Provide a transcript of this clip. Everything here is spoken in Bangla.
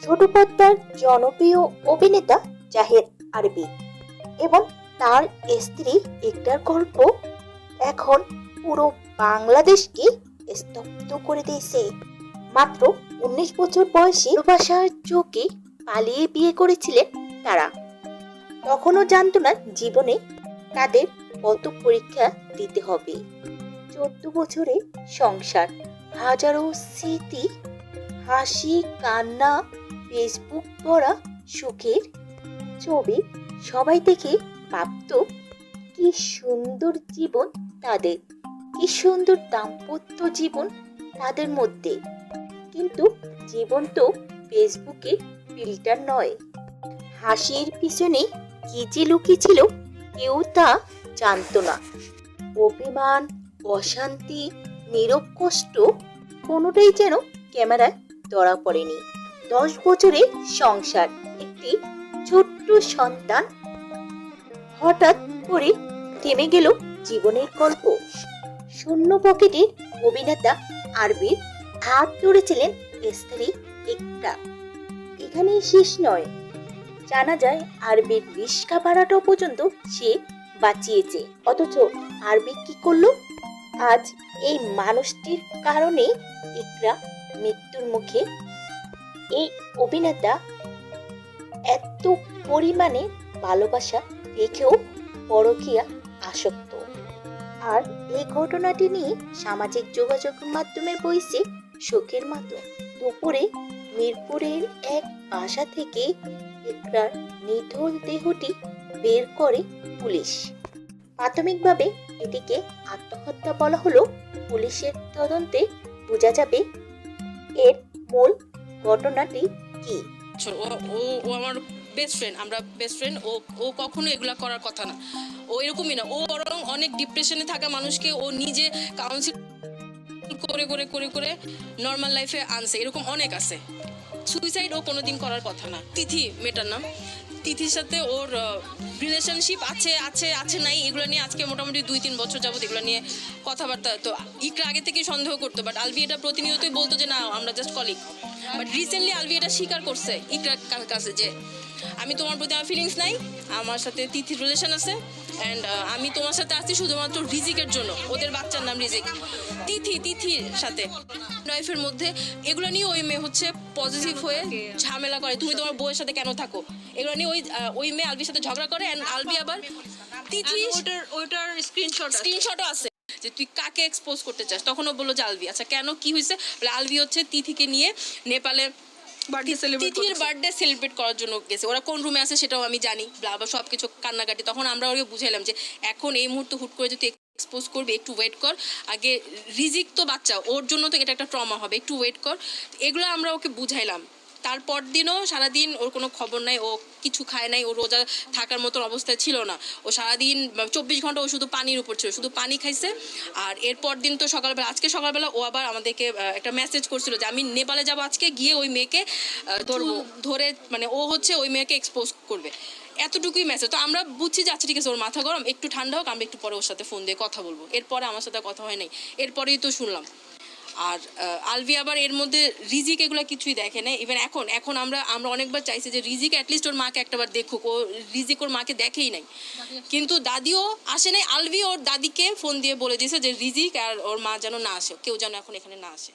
ছোট পর্দার জনপ্রিয় অভিনেতা জাহিদ আরবি এবং তার স্ত্রী ইকরার গল্প এখন পুরো বাংলাদেশকে স্তব্ধ করে দিয়েছে। মাত্র 19 বছর বয়সী ভালোবাসার চোখে পালিয়ে বিয়ে করেছিলেন তারা। তখনও জানতো না জীবনে তাদের কত পরীক্ষা দিতে হবে। 14 বছরের সংসার, হাজারো স্মৃতি, হাসি কান্না, ফেসবুক ভরা সুখের ছবি। সবাই দেখে ভাবতো কি সুন্দর জীবন তাদের, কি সুন্দর দাম্পত্য জীবন তাদের মধ্যে। কিন্তু জীবন তো ফেসবুকে ফিল্টার নয়। হাসির পিছনে কি যে লুকিয়ে ছিল কেউ তা জানতো না। অভিমান, অশান্তি, নীরব কষ্ট কোনোটাই যেন ক্যামেরায় ধরা পড়েনি। 10 বছরের সংসার, একটি ছোট্ট সন্তান, হঠাৎ করে থেমে গেল জীবনের গল্প। শূন্য পকেটের অভিনেতা আরবির হাত ধরেছিলেন স্ত্রী ইকরা। এখানেই শেষ নয়, জানা যায় আরবির রিস্কা ভাড়াটা পর্যন্ত সে বাঁচিয়েছে। অথচ আরবি কি করলো? আজ এই মানুষটির কারণে ইকরা মৃত্যুর মুখে। এই অভিনেতা এত পরিমাণে ভালোবাসা দেখেও পরকীয়া আসক্ত। আর এই ঘটনাটি নিয়ে সামাজিক যোগাযোগ মাধ্যমে বইছে শোকের মতো। দুপুরে মিরপুরের এক বাসা থেকে ইকরার নিথর দেহটি বের করে পুলিশ। প্রাথমিকভাবে এটিকে আত্মহত্যা বলা হলো। পুলিশের তদন্তে বোঝা যাবে এর মূল ঘটনাটি কি। ও ও ও আমার বেস্ট ফ্রেন্ড, আমরা বেস্ট ফ্রেন্ড। ও ও কখনো এগুলা করার কথা না। ও এরকমই না। ও বরং অনেক ডিপ্রেশনে থাকা মানুষকে ও নিজে কাউন্সিল করে করে করে করে নর্মাল লাইফে আনছে। এরকম অনেক আছে। সুইসাইড ও কোনোদিন করার কথা না। তিথি মেয়েটার নাম, তিথির সাথে ওর রিলেশনশিপ আছে আছে আছে নাই, এগুলো নিয়ে আজকে মোটামুটি 2-3 বছর যাবত এগুলো নিয়ে কথাবার্তা। তো ইকরা আগে থেকে সন্দেহ করতো, বাট আলভি এটা প্রতিনিয়তই বলতো যে না আমরা just colleague. But recently Alvi এটা স্বীকার করছে ইকরার কাছে যে আমি তোমার প্রতি আমার ফিলিংস নাই, আমার সাথে তিথির রিলেশন আছে, অ্যান্ড আমি তোমার সাথে আসছি শুধুমাত্র রিজিকের জন্য। ওদের বাচ্চার নাম রিজিক। তিথির সাথে লাইফের মধ্যে এগুলো নিয়ে ওই মেয়ে হচ্ছে পজিটিভ হয়ে ঝামেলা করে, তুমি তোমার বউয়ের সাথে কেন থাকো, এগুলো নিয়ে ওই মেয়ে আলবির সাথে ঝগড়া করে। অ্যান্ড আলবি আবার তিথি ওটার স্ক্রিনশটও আছে যে তুই কাকে এক্সপোজ করতে চাস। তখন ও বললো যে আলবি। আচ্ছা কেন, কি হয়েছে? বলে আলবি হচ্ছে তিথিকে নিয়ে নেপালে তিথির বার্থডে সেলিব্রেট করার জন্য গেছে। ওরা কোন রুমে আছে সেটাও আমি জানি, আবার সব কিছু কান্নাকাটি। তখন আমরা ওকে বুঝাইলাম যে এখন এই মুহূর্তে হুট করে যদি এক্সপোজ করবে, একটু ওয়েট কর, আগে রিজিক তো বাচ্চা, ওর জন্য তো এটা একটা ট্রমা হবে, একটু ওয়েট কর। এগুলো আমরা ওকে বুঝাইলাম। তারপর দিনও সারাদিন ওর কোনো খবর নাই, ও কিছু খায় নাই, ও রোজা থাকার মতন অবস্থায় ছিল না। ও সারাদিন 24 ঘন্টা ও শুধু পানির উপর ছিল, শুধু পানি খাইছে। আর এরপর দিন তো সকালবেলা, আজকে সকালবেলা ও আবার আমাদেরকে একটা মেসেজ করছিল যে আমি নেপালে যাব, আজকে গিয়ে ওই মেয়েকে ধরে মানে ও হচ্ছে ওই মেয়েকে এক্সপোজ করবে। এতটুকুই মেসেজ। তো আমরা বুঝছি যে আচ্ছা ঠিক আছে, ওর মাথা গরম, একটু ঠান্ডা হোক, আমরা একটু পরে ওর সাথে ফোন দিয়ে কথা বলবো। এরপরে আমার সাথে কথা হয় নাই, এরপরেই তো শুনলাম। আর আলভি আবার এর মধ্যে রিজিক এগুলো কিছুই দেখে না। ইভেন এখন আমরা অনেকবার চাইছি যে রিজিক অ্যাটলিস্ট ওর মাকে একটাবার দেখুক। ও রিজিক ওর মাকে দেখেই নাই, কিন্তু দাদিও আসে নাই। আলভি ওর দাদিকে ফোন দিয়ে বলে দিয়েছে যে রিজিক আর ওর মা যেন না আসে, কেউ যেন এখন এখানে না আসে।